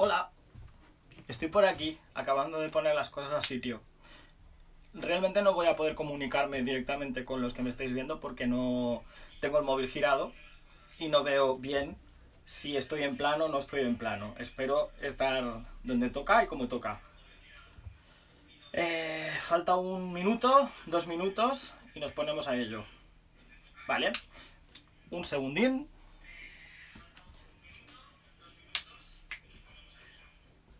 Hola, estoy por aquí, acabando de poner las cosas a sitio. Realmente no voy a poder comunicarme directamente con los que me estáis viendo porque no tengo el móvil girado y no veo bien si estoy en plano o no estoy en plano. Espero estar donde toca y como toca. Falta un minuto, 2 minutos y nos ponemos a ello. ¿Vale? Un segundín.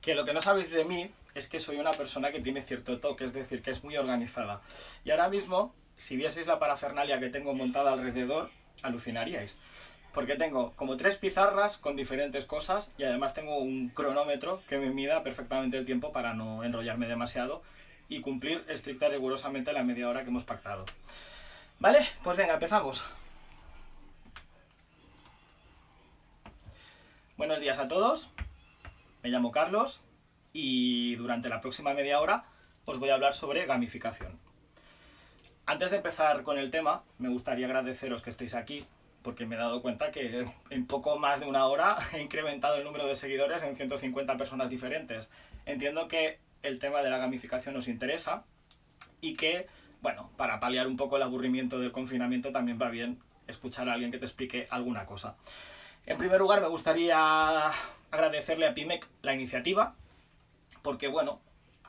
Que lo que no sabéis de mí es que soy una persona que tiene cierto toque, es decir, que es muy organizada. Y ahora mismo, si vieseis la parafernalia que tengo montada alrededor, alucinaríais. Porque tengo como 3 pizarras con diferentes cosas y además tengo un cronómetro que me mida perfectamente el tiempo para no enrollarme demasiado y cumplir estricta y rigurosamente la media hora que hemos pactado. Vale, pues venga, empezamos. Buenos días a todos. Me llamo Carlos y durante la próxima media hora os voy a hablar sobre gamificación. Antes de empezar con el tema, me gustaría agradeceros que estéis aquí, porque me he dado cuenta que en poco más de una hora he incrementado el número de seguidores en 150 personas diferentes. Entiendo que el tema de la gamificación os interesa y que, bueno, para paliar un poco el aburrimiento del confinamiento también va bien escuchar a alguien que te explique alguna cosa. En primer lugar, me gustaría agradecerle a Pimec la iniciativa, porque bueno,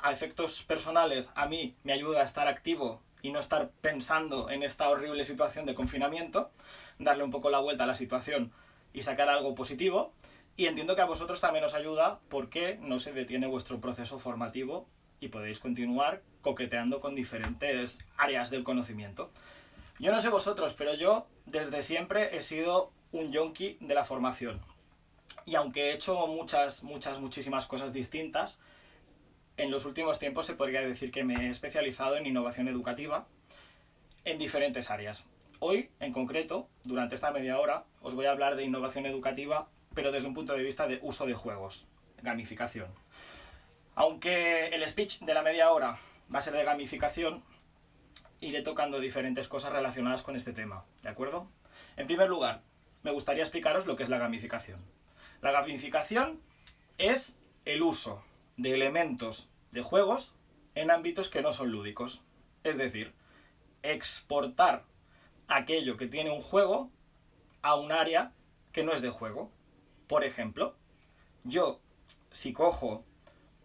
a efectos personales a mí me ayuda a estar activo y no estar pensando en esta horrible situación de confinamiento, darle un poco la vuelta a la situación y sacar algo positivo. Y entiendo que a vosotros también os ayuda porque no se detiene vuestro proceso formativo y podéis continuar coqueteando con diferentes áreas del conocimiento. Yo no sé vosotros, pero yo desde siempre he sido un yonki de la formación. Y aunque he hecho muchísimas cosas distintas, en los últimos tiempos se podría decir que me he especializado en innovación educativa en diferentes áreas. Hoy, en concreto, durante esta media hora, os voy a hablar de innovación educativa, pero desde un punto de vista de uso de juegos, gamificación. Aunque el speech de la media hora va a ser de gamificación, iré tocando diferentes cosas relacionadas con este tema, ¿de acuerdo? En primer lugar, me gustaría explicaros lo que es la gamificación. La gamificación es el uso de elementos de juegos en ámbitos que no son lúdicos. Es decir, exportar aquello que tiene un juego a un área que no es de juego. Por ejemplo, yo, si cojo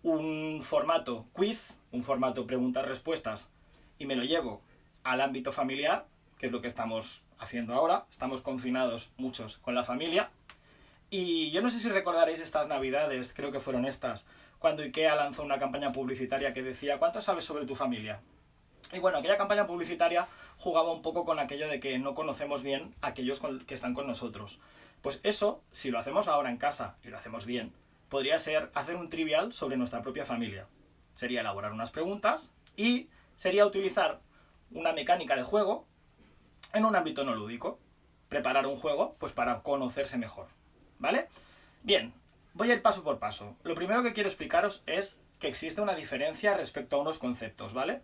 un formato quiz, un formato preguntas-respuestas, y me lo llevo al ámbito familiar, que es lo que estamos haciendo ahora, estamos confinados muchos con la familia, y yo no sé si recordaréis estas navidades, creo que fueron estas, cuando IKEA lanzó una campaña publicitaria que decía ¿cuánto sabes sobre tu familia? Y bueno, aquella campaña publicitaria jugaba un poco con aquello de que no conocemos bien a aquellos que están con nosotros. Pues eso, si lo hacemos ahora en casa y lo hacemos bien, podría ser hacer un trivial sobre nuestra propia familia. Sería elaborar unas preguntas y sería utilizar una mecánica de juego en un ámbito no lúdico. Preparar un juego pues para conocerse mejor. ¿Vale? Bien, voy a ir paso por paso. Lo primero que quiero explicaros es que existe una diferencia respecto a unos conceptos, ¿vale?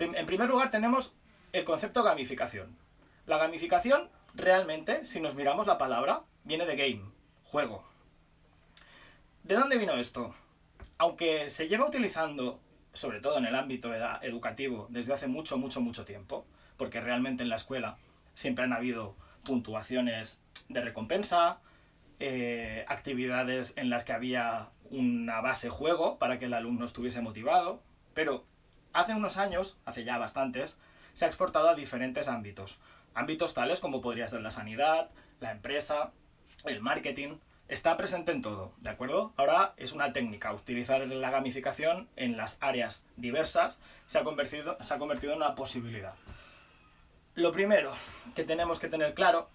En primer lugar tenemos el concepto gamificación. La gamificación realmente, si nos miramos la palabra, viene de game, juego. ¿De dónde vino esto? Aunque se lleva utilizando, sobre todo en el ámbito educativo, desde hace mucho tiempo, porque realmente en la escuela siempre han habido puntuaciones de recompensa, actividades en las que había una base juego para que el alumno estuviese motivado, pero hace unos años, hace ya bastantes, se ha exportado a diferentes ámbitos. Ámbitos tales como podría ser la sanidad, la empresa, el marketing. Está presente en todo, ¿de acuerdo? Ahora es una técnica. Utilizar la gamificación en las áreas diversas se ha convertido en una posibilidad. Lo primero que tenemos que tener claro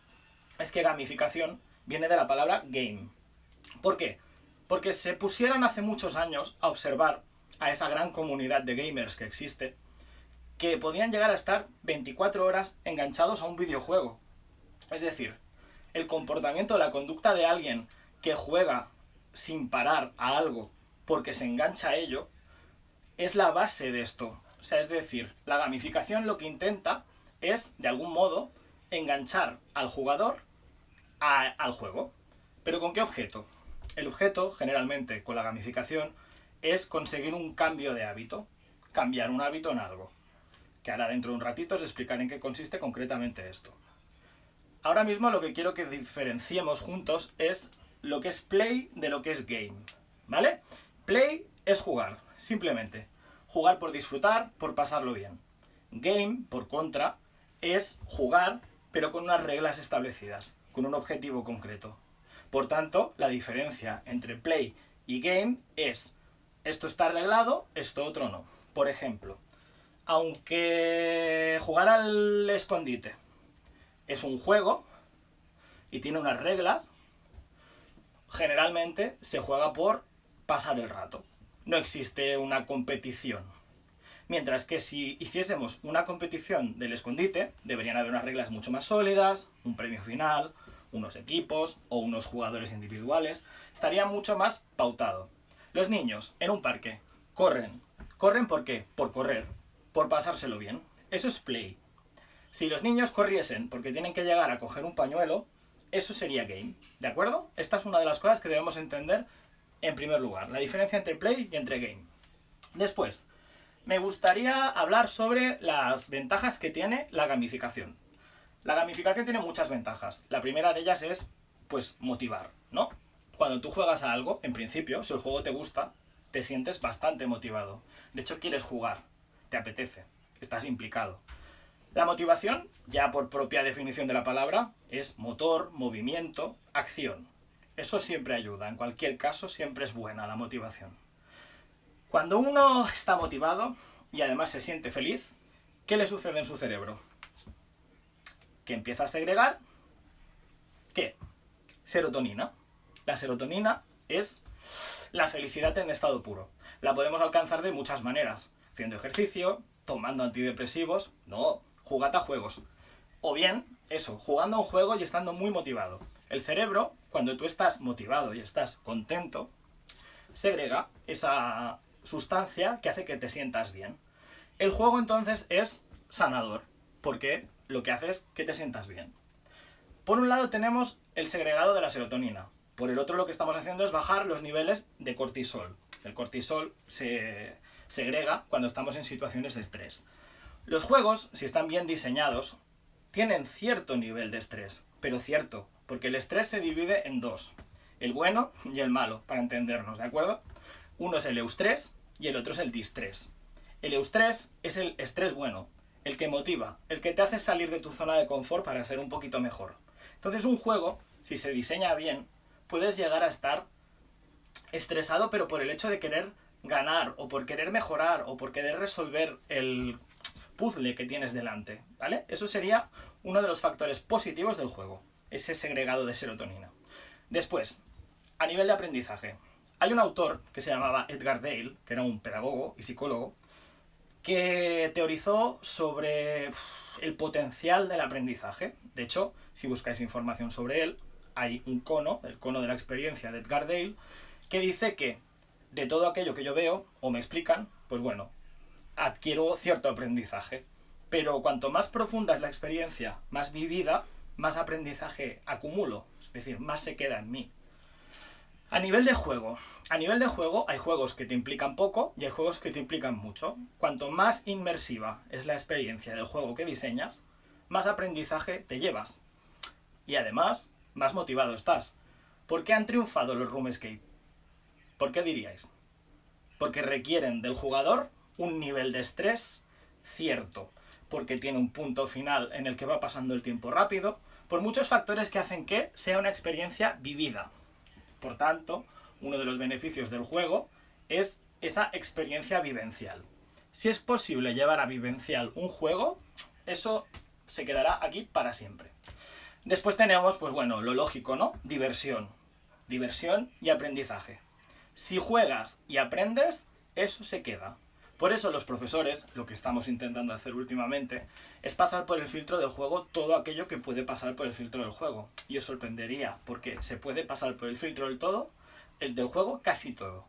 es que gamificación viene de la palabra game. ¿Por qué? Porque se pusieron hace muchos años a observar a esa gran comunidad de gamers que existe, que podían llegar a estar 24 horas enganchados a un videojuego. Es decir, el comportamiento, la conducta de alguien que juega sin parar a algo porque se engancha a ello, es la base de esto. O sea, es decir, la gamificación lo que intenta es, de algún modo, enganchar al jugador al juego. ¿Pero con qué objeto? El objeto, generalmente, con la gamificación, es conseguir un cambio de hábito. Cambiar un hábito en algo. Que ahora dentro de un ratito os explicaré en qué consiste concretamente esto. Ahora mismo lo que quiero que diferenciemos juntos es lo que es play de lo que es game, ¿vale? Play es jugar, simplemente. Jugar por disfrutar, por pasarlo bien. Game, por contra, es jugar, pero con unas reglas establecidas, con un objetivo concreto. Por tanto, la diferencia entre play y game es esto está arreglado, esto otro no. Por ejemplo, aunque jugar al escondite es un juego y tiene unas reglas, generalmente se juega por pasar el rato. No existe una competición. Mientras que si hiciésemos una competición del escondite, deberían haber unas reglas mucho más sólidas, un premio final, unos equipos o unos jugadores individuales. Estaría mucho más pautado. Los niños, en un parque, corren. ¿Corren por qué? Por correr, por pasárselo bien. Eso es play. Si los niños corriesen porque tienen que llegar a coger un pañuelo, eso sería game, ¿de acuerdo? Esta es una de las cosas que debemos entender en primer lugar, la diferencia entre play y entre game. Después, me gustaría hablar sobre las ventajas que tiene la gamificación. La gamificación tiene muchas ventajas. La primera de ellas es, pues, motivar, ¿no? Cuando tú juegas a algo, en principio, si el juego te gusta, te sientes bastante motivado. De hecho, quieres jugar, te apetece, estás implicado. La motivación, ya por propia definición de la palabra, es motor, movimiento, acción. Eso siempre ayuda, en cualquier caso siempre es buena la motivación. Cuando uno está motivado y además se siente feliz, ¿qué le sucede en su cerebro? Que empieza a segregar, ¿qué? Serotonina. La serotonina es la felicidad en estado puro. La podemos alcanzar de muchas maneras. Haciendo ejercicio, tomando antidepresivos, no, jugad a juegos. O bien, eso, jugando a un juego y estando muy motivado. El cerebro, cuando tú estás motivado y estás contento, segrega esa sustancia que hace que te sientas bien. El juego entonces es sanador, porque lo que hace es que te sientas bien. Por un lado tenemos el segregado de la serotonina. Por el otro lo que estamos haciendo es bajar los niveles de cortisol. El cortisol se segrega cuando estamos en situaciones de estrés. Los juegos, si están bien diseñados, tienen cierto nivel de estrés, pero cierto, porque el estrés se divide en dos, el bueno y el malo, para entendernos, ¿de acuerdo? Uno es el eustrés y el otro es el distrés. El eustrés es el estrés bueno, el que motiva, el que te hace salir de tu zona de confort para ser un poquito mejor. Entonces un juego, si se diseña bien, puedes llegar a estar estresado, pero por el hecho de querer ganar, o por querer mejorar, o por querer resolver el puzzle que tienes delante, ¿vale? Eso sería uno de los factores positivos del juego, ese segregado de serotonina. Después, a nivel de aprendizaje, hay un autor que se llamaba Edgar Dale, que era un pedagogo y psicólogo, que teorizó sobre el potencial del aprendizaje. De hecho, si buscáis información sobre él, hay un cono, el cono de la experiencia de Edgar Dale, que dice que de todo aquello que yo veo o me explican, pues bueno, adquiero cierto aprendizaje. Pero cuanto más profunda es la experiencia, más vivida, más aprendizaje acumulo. Es decir, más se queda en mí. A nivel de juego hay juegos que te implican poco y hay juegos que te implican mucho. Cuanto más inmersiva es la experiencia del juego que diseñas, más aprendizaje te llevas. Y además, más motivado estás. ¿Por qué han triunfado los Room Escape? ¿Por qué diríais? Porque requieren del jugador un nivel de estrés cierto, porque tiene un punto final en el que va pasando el tiempo rápido, por muchos factores que hacen que sea una experiencia vivida. Por tanto, uno de los beneficios del juego es esa experiencia vivencial. Si es posible llevar a vivencial un juego, eso se quedará aquí para siempre. Después tenemos, pues bueno, lo lógico, ¿no? Diversión. Diversión y aprendizaje. Si juegas y aprendes, eso se queda. Por eso los profesores, lo que estamos intentando hacer últimamente, es pasar por el filtro del juego todo aquello que puede pasar por el filtro del juego. Y os sorprendería, porque se puede pasar por el filtro del todo, el del juego casi todo.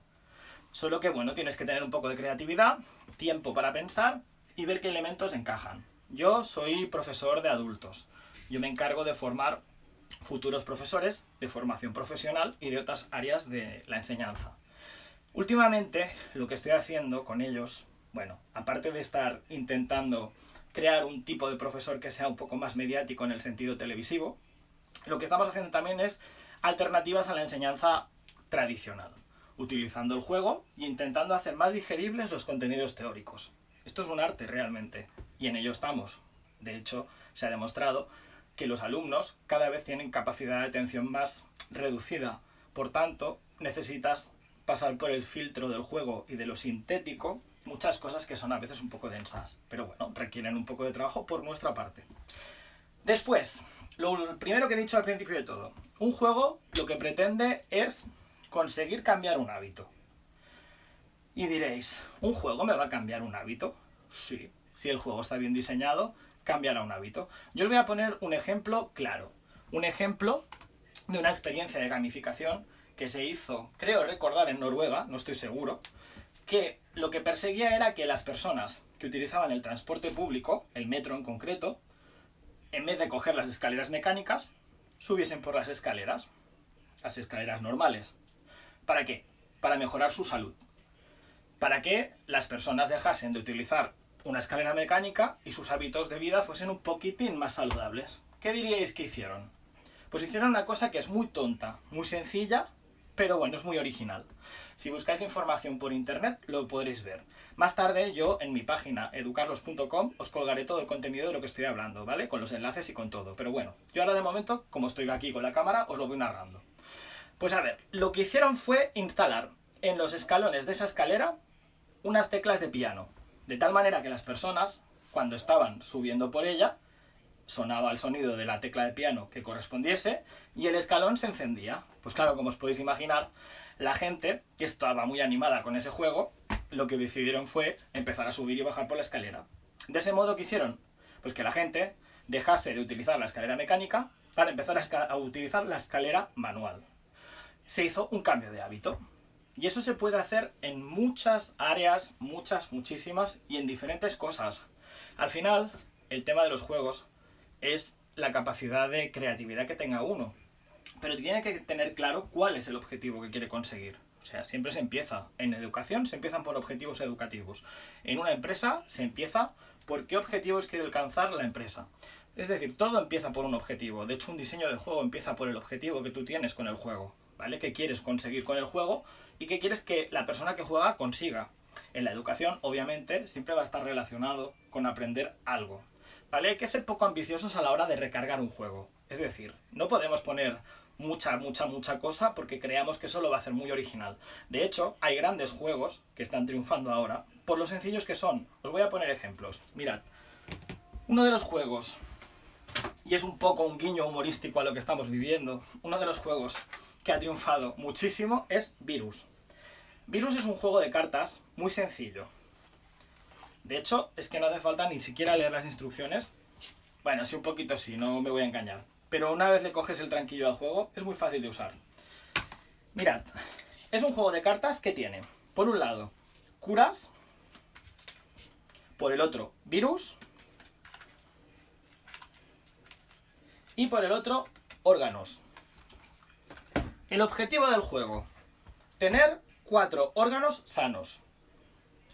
Solo que, bueno, tienes que tener un poco de creatividad, tiempo para pensar y ver qué elementos encajan. Yo soy profesor de adultos. Yo me encargo de formar futuros profesores de formación profesional y de otras áreas de la enseñanza. Últimamente, lo que estoy haciendo con ellos, bueno, aparte de estar intentando crear un tipo de profesor que sea un poco más mediático en el sentido televisivo, lo que estamos haciendo también es alternativas a la enseñanza tradicional, utilizando el juego e intentando hacer más digeribles los contenidos teóricos. Esto es un arte realmente, y en ello estamos. De hecho, se ha demostrado que los alumnos cada vez tienen capacidad de atención más reducida. Por tanto, necesitas pasar por el filtro del juego y de lo sintético muchas cosas que son a veces un poco densas, pero bueno, requieren un poco de trabajo por nuestra parte. Después, lo primero que he dicho al principio de todo, un juego lo que pretende es conseguir cambiar un hábito. Y diréis, ¿un juego me va a cambiar un hábito? Sí, si el juego está bien diseñado, cambiará un hábito. Yo os voy a poner un ejemplo claro, un ejemplo de una experiencia de gamificación que se hizo, creo recordar, en Noruega, no estoy seguro, que lo que perseguía era que las personas que utilizaban el transporte público, el metro en concreto, en vez de coger las escaleras mecánicas, subiesen por las escaleras normales. ¿Para qué? Para mejorar su salud. Para que las personas dejasen de utilizar una escalera mecánica y sus hábitos de vida fuesen un poquitín más saludables. ¿Qué diríais que hicieron? Pues hicieron una cosa que es muy tonta, muy sencilla, pero bueno, es muy original. Si buscáis información por internet, lo podréis ver. Más tarde, yo en mi página educarlos.com os colgaré todo el contenido de lo que estoy hablando, ¿vale? Con los enlaces y con todo. Pero bueno, yo ahora de momento, como estoy aquí con la cámara, os lo voy narrando. Pues a ver, lo que hicieron fue instalar en los escalones de esa escalera unas teclas de piano. De tal manera que las personas, cuando estaban subiendo por ella, sonaba el sonido de la tecla de piano que correspondiese y el escalón se encendía. Pues claro, como os podéis imaginar, la gente que estaba muy animada con ese juego, lo que decidieron fue empezar a subir y bajar por la escalera. De ese modo, ¿qué hicieron? Pues que la gente dejase de utilizar la escalera mecánica para empezar a utilizar la escalera manual. Se hizo un cambio de hábito. Y eso se puede hacer en muchas áreas, muchísimas, y en diferentes cosas. Al final, el tema de los juegos es la capacidad de creatividad que tenga uno. Pero tiene que tener claro cuál es el objetivo que quiere conseguir. O sea, siempre se empieza. En educación se empiezan por objetivos educativos. En una empresa se empieza por qué objetivos quiere alcanzar la empresa. Es decir, todo empieza por un objetivo. De hecho, un diseño de juego empieza por el objetivo que tú tienes con el juego, ¿vale? ¿Qué quieres conseguir con el juego? ¿Y qué quieres que la persona que juega consiga? En la educación, obviamente, siempre va a estar relacionado con aprender algo, ¿vale? Hay que ser poco ambiciosos a la hora de recargar un juego. Es decir, no podemos poner mucha cosa porque creamos que eso lo va a hacer muy original. De hecho, hay grandes juegos que están triunfando ahora por lo sencillos que son. Os voy a poner ejemplos. Mirad, uno de los juegos, y es un poco un guiño humorístico a lo que estamos viviendo, uno de los juegos que ha triunfado muchísimo es Virus. Virus es un juego de cartas muy sencillo. De hecho, es que no hace falta ni siquiera leer las instrucciones. Bueno, sí, un poquito sí, no me voy a engañar. Pero una vez le coges el tranquillo al juego, es muy fácil de usar. Mirad, es un juego de cartas que tiene, por un lado, curas, por el otro, virus, y por el otro, órganos. El objetivo del juego, tener 4 órganos sanos.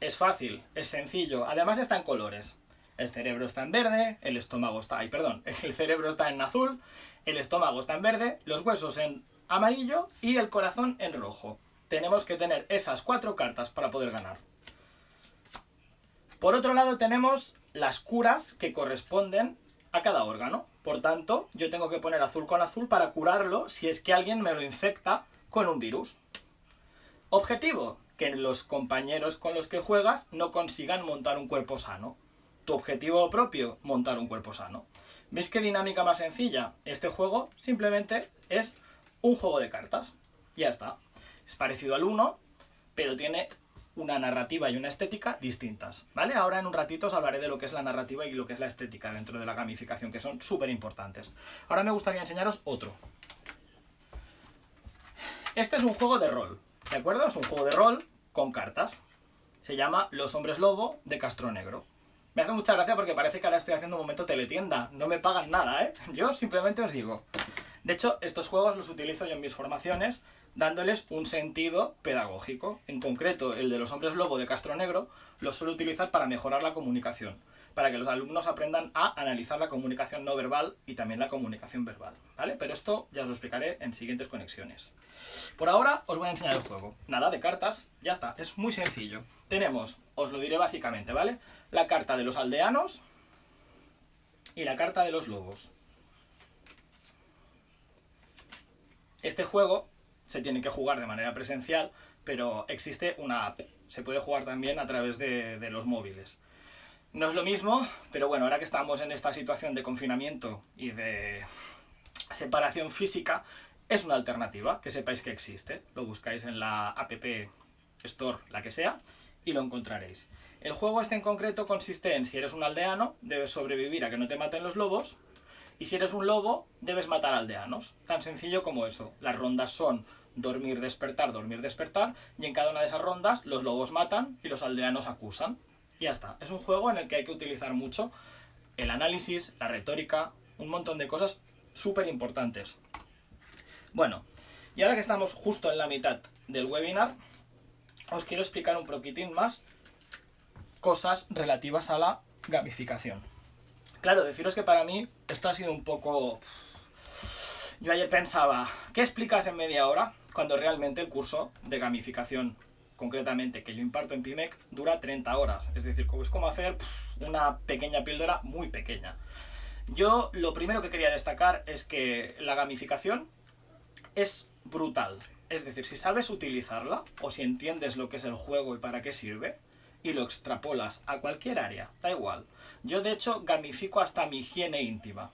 Es fácil, es sencillo, además está en colores. El cerebro está en verde, el estómago está... el cerebro está en azul, el estómago está en verde, los huesos en amarillo y el corazón en rojo. Tenemos que tener esas 4 cartas para poder ganar. Por otro lado tenemos las curas que corresponden a cada órgano. Por tanto, yo tengo que poner azul con azul para curarlo si es que alguien me lo infecta con un virus. Objetivo, que los compañeros con los que juegas no consigan montar un cuerpo sano. Tu objetivo propio, montar un cuerpo sano. ¿Veis qué dinámica más sencilla? Este juego simplemente es un juego de cartas. Ya está. Es parecido al 1, pero tiene una narrativa y una estética distintas, ¿vale? Ahora en un ratito os hablaré de lo que es la narrativa y lo que es la estética dentro de la gamificación, que son súper importantes. Ahora me gustaría enseñaros otro. Este es un juego de rol, ¿de acuerdo? Es un juego de rol con cartas. Se llama Los Hombres Lobo de Castronegro. Me hace mucha gracia porque parece que ahora estoy haciendo un momento teletienda. No me pagan nada, ¿eh? Yo simplemente os digo. De hecho, estos juegos los utilizo yo en mis formaciones dándoles un sentido pedagógico. En concreto, el de los hombres lobo de Castro Negro los suelo utilizar para mejorar la comunicación, para que los alumnos aprendan a analizar la comunicación no verbal y también la comunicación verbal, ¿vale? Pero esto ya os lo explicaré en siguientes conexiones. Por ahora os voy a enseñar el juego. Nada de cartas, ya está, es muy sencillo. Tenemos, os lo diré básicamente, ¿vale? La carta de los aldeanos y la carta de los lobos. Este juego se tiene que jugar de manera presencial, pero existe una app. Se puede jugar también a través de los móviles. No es lo mismo, pero bueno, ahora que estamos en esta situación de confinamiento y de separación física, es una alternativa, que sepáis que existe. Lo buscáis en la App Store, la que sea, y lo encontraréis. El juego este en concreto consiste en, si eres un aldeano, debes sobrevivir a que no te maten los lobos, y si eres un lobo, debes matar aldeanos. Tan sencillo como eso. Las rondas son dormir, despertar, y en cada una de esas rondas los lobos matan y los aldeanos acusan. Y ya está. Es un juego en el que hay que utilizar mucho el análisis, la retórica, un montón de cosas súper importantes. Bueno, y ahora que estamos justo en la mitad del webinar, os quiero explicar un poquitín más cosas relativas a la gamificación. Claro, deciros que para mí esto ha sido un poco... Yo ayer pensaba, ¿qué explicas en media hora? Cuando realmente el curso de gamificación, concretamente que yo imparto en PIMEC, dura 30 horas. Es decir, es como hacer una pequeña píldora muy pequeña. Yo lo primero que quería destacar es que la gamificación es brutal. Es decir, si sabes utilizarla o si entiendes lo que es el juego y para qué sirve, y lo extrapolas a cualquier área, da igual. Yo de hecho gamifico hasta mi higiene íntima.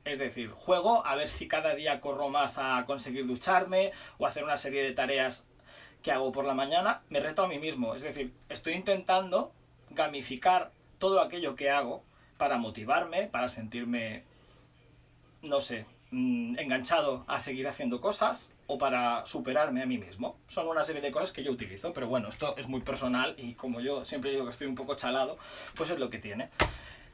Es decir, juego a ver si cada día corro más a conseguir ducharme o hacer una serie de tareas que hago por la mañana. Me reto a mí mismo. Es decir, estoy intentando gamificar todo aquello que hago para motivarme, para sentirme, no sé, enganchado a seguir haciendo cosas o para superarme a mí mismo. Son una serie de cosas que yo utilizo, pero bueno, esto es muy personal y como yo siempre digo que estoy un poco chalado, pues es lo que tiene.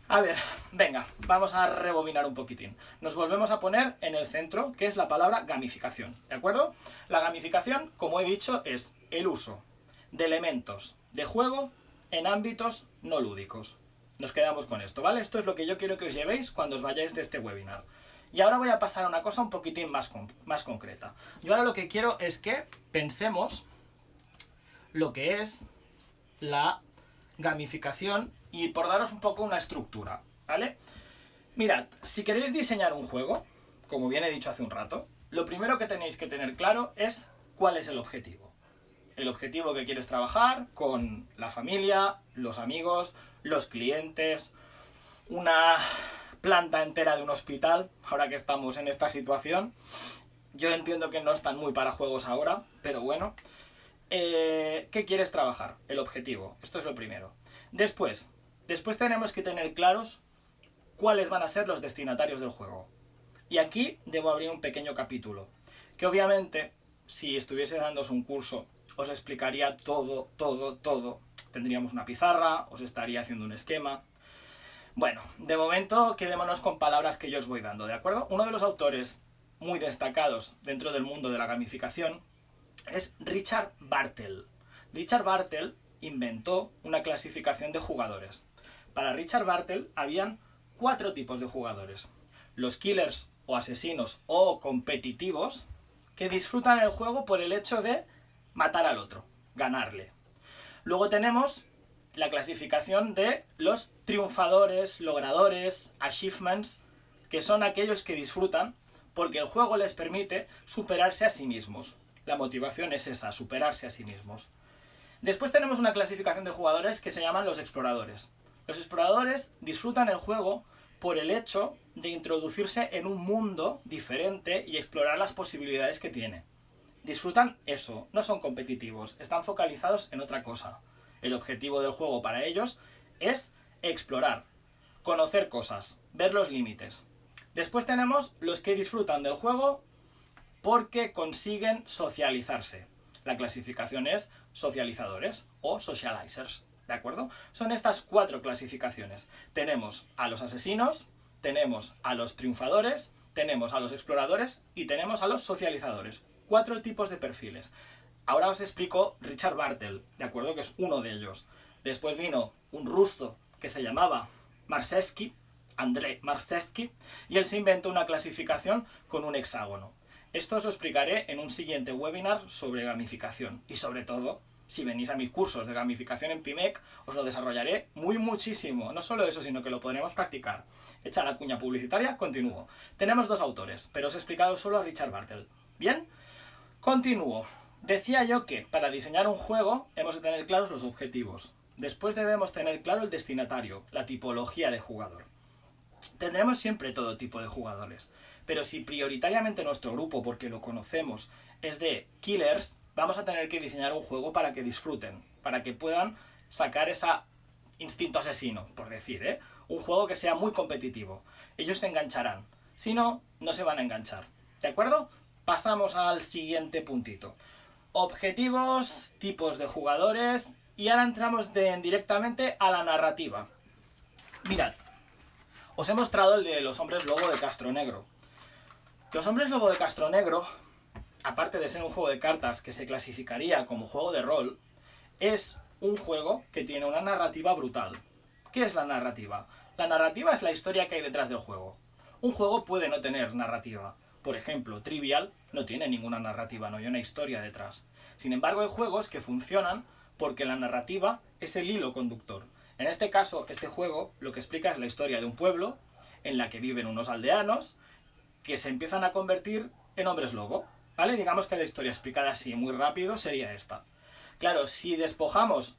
A ver, venga, vamos a rebobinar un poquitín. Nos volvemos a poner en el centro, que es la palabra gamificación, ¿de acuerdo? La gamificación, como he dicho, es el uso de elementos de juego en ámbitos no lúdicos. Nos quedamos con esto, ¿vale? Esto es lo que yo quiero que os llevéis cuando os vayáis de este webinar. Y ahora voy a pasar a una cosa un poquitín más concreta. Yo ahora lo que quiero es que pensemos lo que es la gamificación y por daros un poco una estructura, ¿vale? Mirad, si queréis diseñar un juego, como bien he dicho hace un rato, lo primero que tenéis que tener claro es cuál es el objetivo. El objetivo que quieres trabajar con la familia, los amigos, los clientes, una planta entera de un hospital, ahora que estamos en esta situación. Yo entiendo que no están muy para juegos ahora, pero bueno. ¿Qué quieres trabajar? El objetivo. Esto es lo primero. Después tenemos que tener claros cuáles van a ser los destinatarios del juego. Y aquí debo abrir un pequeño capítulo, que obviamente, si estuviese dándoos un curso, os explicaría todo. Tendríamos una pizarra, os estaría haciendo un esquema. Bueno, de momento quedémonos con palabras que yo os voy dando, ¿de acuerdo? Uno de los autores muy destacados dentro del mundo de la gamificación es Richard Bartle. Richard Bartle inventó una clasificación de jugadores. Para Richard Bartle habían 4 tipos de jugadores. Los killers o asesinos o competitivos que disfrutan el juego por el hecho de matar al otro, ganarle. Luego tenemos la clasificación de los triunfadores, logradores, achievements, que son aquellos que disfrutan porque el juego les permite superarse a sí mismos. La motivación es esa, superarse a sí mismos. Después tenemos una clasificación de jugadores que se llaman los exploradores. Los exploradores disfrutan el juego por el hecho de introducirse en un mundo diferente y explorar las posibilidades que tiene. Disfrutan eso, no son competitivos, están focalizados en otra cosa. El objetivo del juego para ellos es explorar, conocer cosas, ver los límites. Después tenemos los que disfrutan del juego porque consiguen socializarse. La clasificación es socializadores o socializers, ¿de acuerdo? Son estas 4 clasificaciones. Tenemos a los asesinos, tenemos a los triunfadores, tenemos a los exploradores y tenemos a los socializadores. 4 tipos de perfiles. Ahora os explico Richard Bartle, ¿de acuerdo? Que es uno de ellos. Después vino un ruso que se llamaba Marczewski, Andrei Marczewski, y él se inventó una clasificación con un hexágono. Esto os lo explicaré en un siguiente webinar sobre gamificación. Y sobre todo, si venís a mis cursos de gamificación en PIMEC, os lo desarrollaré muchísimo. No solo eso, sino que lo podremos practicar. Hecha la cuña publicitaria, continúo. Tenemos 2 autores, pero os he explicado solo a Richard Bartle. ¿Bien? Continúo. Decía yo que para diseñar un juego hemos de tener claros los objetivos. Después debemos tener claro el destinatario, la tipología de jugador. Tendremos siempre todo tipo de jugadores, pero si prioritariamente nuestro grupo, porque lo conocemos, es de killers, vamos a tener que diseñar un juego para que disfruten, para que puedan sacar ese instinto asesino, por decir, ¿eh? Un juego que sea muy competitivo. Ellos se engancharán, si no, no se van a enganchar. ¿De acuerdo? Pasamos al siguiente puntito. Objetivos, tipos de jugadores, y ahora entramos directamente a la narrativa. Mirad, os he mostrado el de los hombres lobo de Castronegro. Los hombres lobo de Castronegro, aparte de ser un juego de cartas que se clasificaría como juego de rol, es un juego que tiene una narrativa brutal. ¿Qué es la narrativa? La narrativa es la historia que hay detrás del juego. Un juego puede no tener narrativa. Por ejemplo, Trivial no tiene ninguna narrativa, no hay una historia detrás. Sin embargo, hay juegos que funcionan porque la narrativa es el hilo conductor. En este caso, este juego lo que explica es la historia de un pueblo en la que viven unos aldeanos que se empiezan a convertir en hombres lobo, ¿vale? Digamos que la historia explicada así muy rápido sería esta. Claro, si despojamos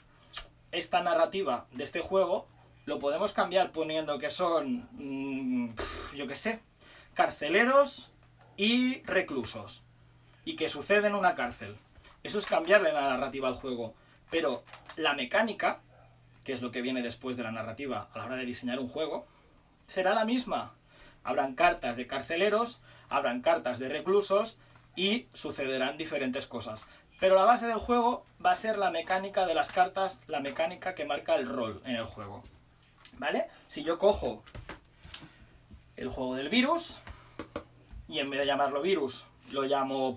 esta narrativa de este juego, lo podemos cambiar poniendo que son, yo qué sé, carceleros y reclusos, y que sucede en una cárcel. Eso es cambiarle la narrativa al juego, pero la mecánica, que es lo que viene después de la narrativa a la hora de diseñar un juego, será la misma. Habrán cartas de carceleros, habrán cartas de reclusos y sucederán diferentes cosas. Pero la base del juego va a ser la mecánica de las cartas, la mecánica que marca el rol en el juego. ¿Vale? Si yo cojo el juego del virus y en vez de llamarlo virus lo llamo,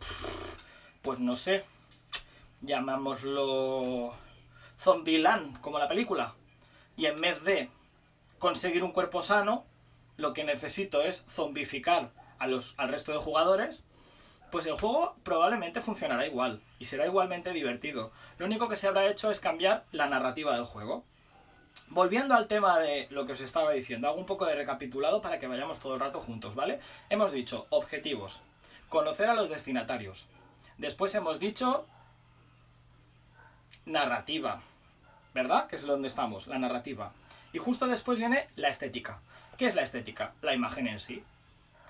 pues no sé, llamámoslo Zombieland, como la película, y en vez de conseguir un cuerpo sano, lo que necesito es zombificar al resto de jugadores, pues el juego probablemente funcionará igual y será igualmente divertido. Lo único que se habrá hecho es cambiar la narrativa del juego. Volviendo al tema de lo que os estaba diciendo, hago un poco de recapitulado para que vayamos todo el rato juntos, ¿vale? Hemos dicho objetivos, conocer a los destinatarios. Después hemos dicho narrativa, ¿verdad? Que es donde estamos, la narrativa. Y justo después viene la estética. ¿Qué es la estética? La imagen en sí.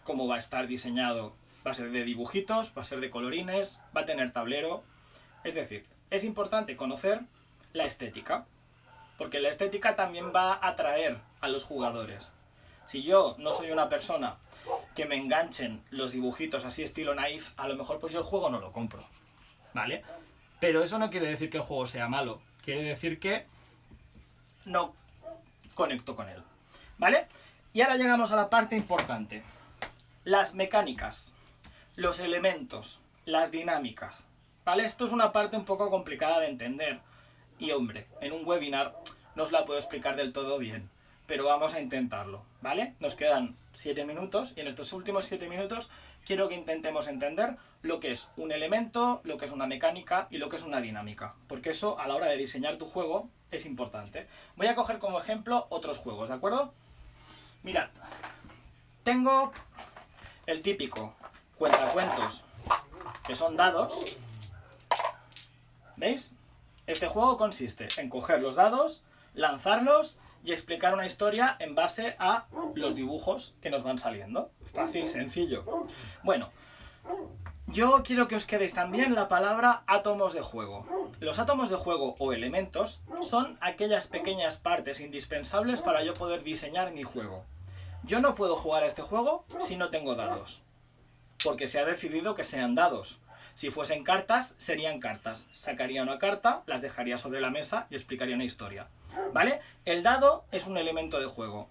Cómo va a estar diseñado. Va a ser de dibujitos, va a ser de colorines, va a tener tablero. Es decir, es importante conocer la estética, porque la estética también va a atraer a los jugadores. Si yo no soy una persona que me enganchen los dibujitos así estilo naif, a lo mejor pues yo el juego no lo compro, ¿vale? Pero eso no quiere decir que el juego sea malo, quiere decir que no conecto con él, ¿vale? Y ahora llegamos a la parte importante. Las mecánicas, los elementos, las dinámicas, ¿vale? Esto es una parte un poco complicada de entender. Y hombre, en un webinar no os la puedo explicar del todo bien, pero vamos a intentarlo, ¿vale? Nos quedan 7 minutos y en estos últimos 7 minutos quiero que intentemos entender lo que es un elemento, lo que es una mecánica y lo que es una dinámica, porque eso a la hora de diseñar tu juego es importante. Voy a coger como ejemplo otros juegos, ¿de acuerdo? Mirad, tengo el típico cuentacuentos, que son dados, ¿veis? Este juego consiste en coger los dados, lanzarlos y explicar una historia en base a los dibujos que nos van saliendo. Fácil, sencillo. Bueno, yo quiero que os quedéis también la palabra átomos de juego. Los átomos de juego o elementos son aquellas pequeñas partes indispensables para yo poder diseñar mi juego. Yo no puedo jugar a este juego si no tengo dados, porque se ha decidido que sean dados. Si fuesen cartas, serían cartas. Sacaría una carta, las dejaría sobre la mesa y explicaría una historia, ¿vale? El dado es un elemento de juego.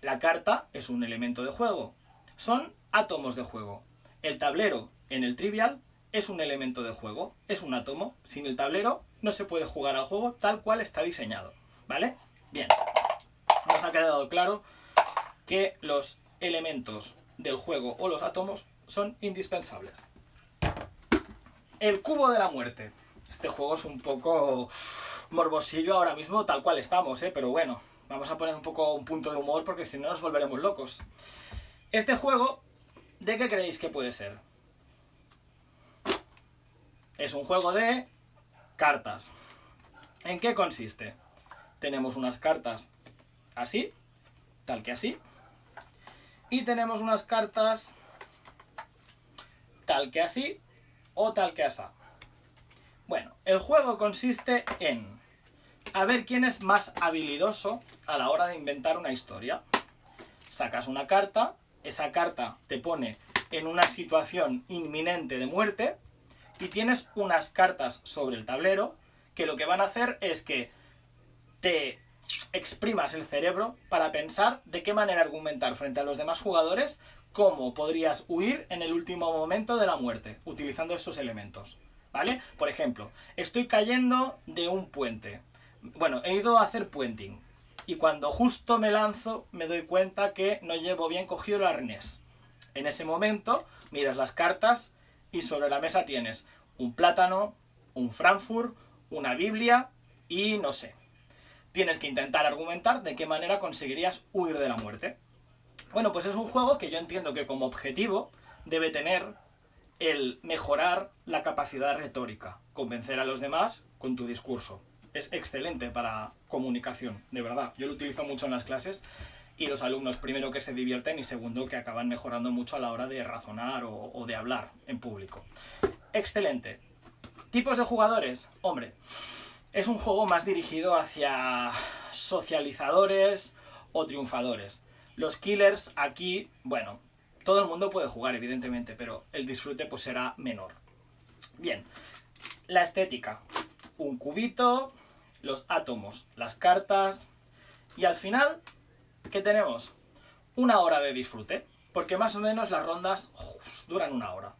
La carta es un elemento de juego. Son átomos de juego. El tablero en el Trivial es un elemento de juego, es un átomo. Sin el tablero no se puede jugar al juego tal cual está diseñado, ¿vale? Bien, nos ha quedado claro que los elementos del juego o los átomos son indispensables. El cubo de la muerte. Este juego es un poco morbosillo ahora mismo, tal cual estamos, pero bueno, vamos a poner un poco un punto de humor porque si no nos volveremos locos. Este juego, ¿de qué creéis que puede ser? Es un juego de cartas. ¿En qué consiste? Tenemos unas cartas así, tal que así, y tenemos unas cartas tal que así o tal que asá. Bueno, el juego consiste en a ver quién es más habilidoso a la hora de inventar una historia. Sacas una carta, esa carta te pone en una situación inminente de muerte y tienes unas cartas sobre el tablero que lo que van a hacer es que te exprimas el cerebro para pensar de qué manera argumentar frente a los demás jugadores cómo podrías huir en el último momento de la muerte, utilizando esos elementos, ¿vale? Por ejemplo, estoy cayendo de un puente. Bueno, he ido a hacer puenting y cuando justo me lanzo me doy cuenta que no llevo bien cogido el arnés. En ese momento miras las cartas y sobre la mesa tienes un plátano, un Frankfurt, una Biblia y no sé. Tienes que intentar argumentar de qué manera conseguirías huir de la muerte. Bueno, pues es un juego que yo entiendo que como objetivo debe tener el mejorar la capacidad retórica, convencer a los demás con tu discurso. Es excelente para comunicación, de verdad. Yo lo utilizo mucho en las clases y los alumnos, primero, que se divierten y segundo, que acaban mejorando mucho a la hora de razonar o de hablar en público. Excelente. ¿Tipos de jugadores? Hombre, es un juego más dirigido hacia socializadores o triunfadores. Los killers aquí, bueno, todo el mundo puede jugar, evidentemente, pero el disfrute pues será menor. Bien, la estética. Un cubito, los átomos, las cartas y al final, ¿qué tenemos? Una hora de disfrute, porque más o menos las rondas duran una hora.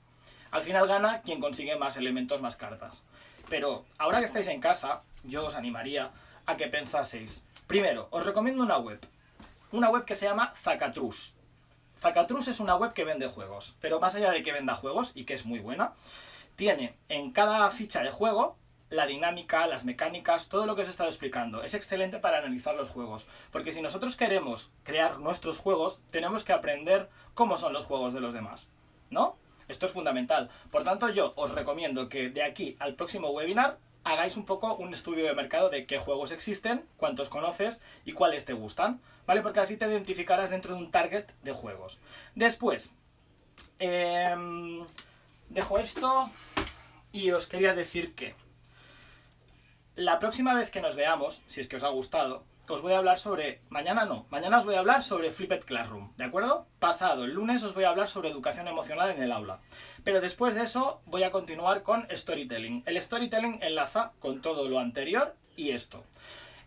Al final gana quien consigue más elementos, más cartas. Pero ahora que estáis en casa, yo os animaría a que pensaseis. Primero, os recomiendo una web que se llama Zacatrus. Zacatrus es una web que vende juegos, pero más allá de que venda juegos, y que es muy buena, tiene en cada ficha de juego la dinámica, las mecánicas, todo lo que os he estado explicando. Es excelente para analizar los juegos, porque si nosotros queremos crear nuestros juegos, tenemos que aprender cómo son los juegos de los demás, ¿no? Esto es fundamental. Por tanto, yo os recomiendo que de aquí al próximo webinar hagáis un poco un estudio de mercado de qué juegos existen, cuántos conoces y cuáles te gustan, ¿vale? Porque así te identificarás dentro de un target de juegos. Después, dejo esto y os quería decir que la próxima vez que nos veamos, si es que os ha gustado, os voy a hablar sobre... Mañana os voy a hablar sobre Flipped Classroom, ¿de acuerdo? Pasado, el lunes, os voy a hablar sobre educación emocional en el aula. Pero después de eso voy a continuar con storytelling. El storytelling enlaza con todo lo anterior y esto.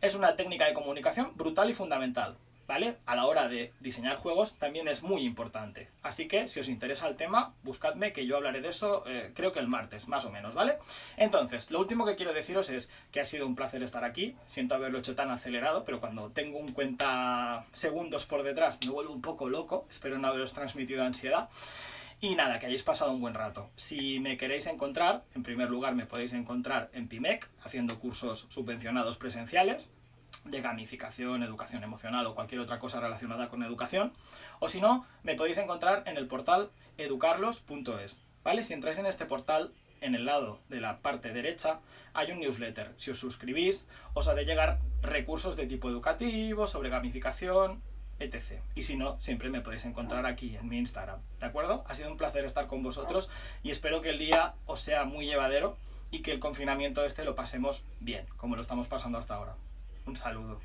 Es una técnica de comunicación brutal y fundamental, ¿vale? A la hora de diseñar juegos también es muy importante. Así que, si os interesa el tema, buscadme que yo hablaré de eso, creo que el martes, más o menos, ¿vale? Entonces, lo último que quiero deciros es que ha sido un placer estar aquí. Siento haberlo hecho tan acelerado, pero cuando tengo un cuenta segundos por detrás me vuelvo un poco loco. Espero no haberos transmitido ansiedad. Y nada, que hayáis pasado un buen rato. Si me queréis encontrar, en primer lugar me podéis encontrar en PIMEC, haciendo cursos subvencionados presenciales de gamificación, educación emocional o cualquier otra cosa relacionada con educación. O si no, me podéis encontrar en el portal educarlos.es, ¿vale? Si entráis en este portal, en el lado de la parte derecha hay un newsletter. Si os suscribís, os haré llegar recursos de tipo educativo, sobre gamificación, etc. Y si no, siempre me podéis encontrar aquí en mi Instagram, ¿de acuerdo? Ha sido un placer estar con vosotros y espero que el día os sea muy llevadero y que el confinamiento lo pasemos bien, como lo estamos pasando hasta ahora. Un saludo.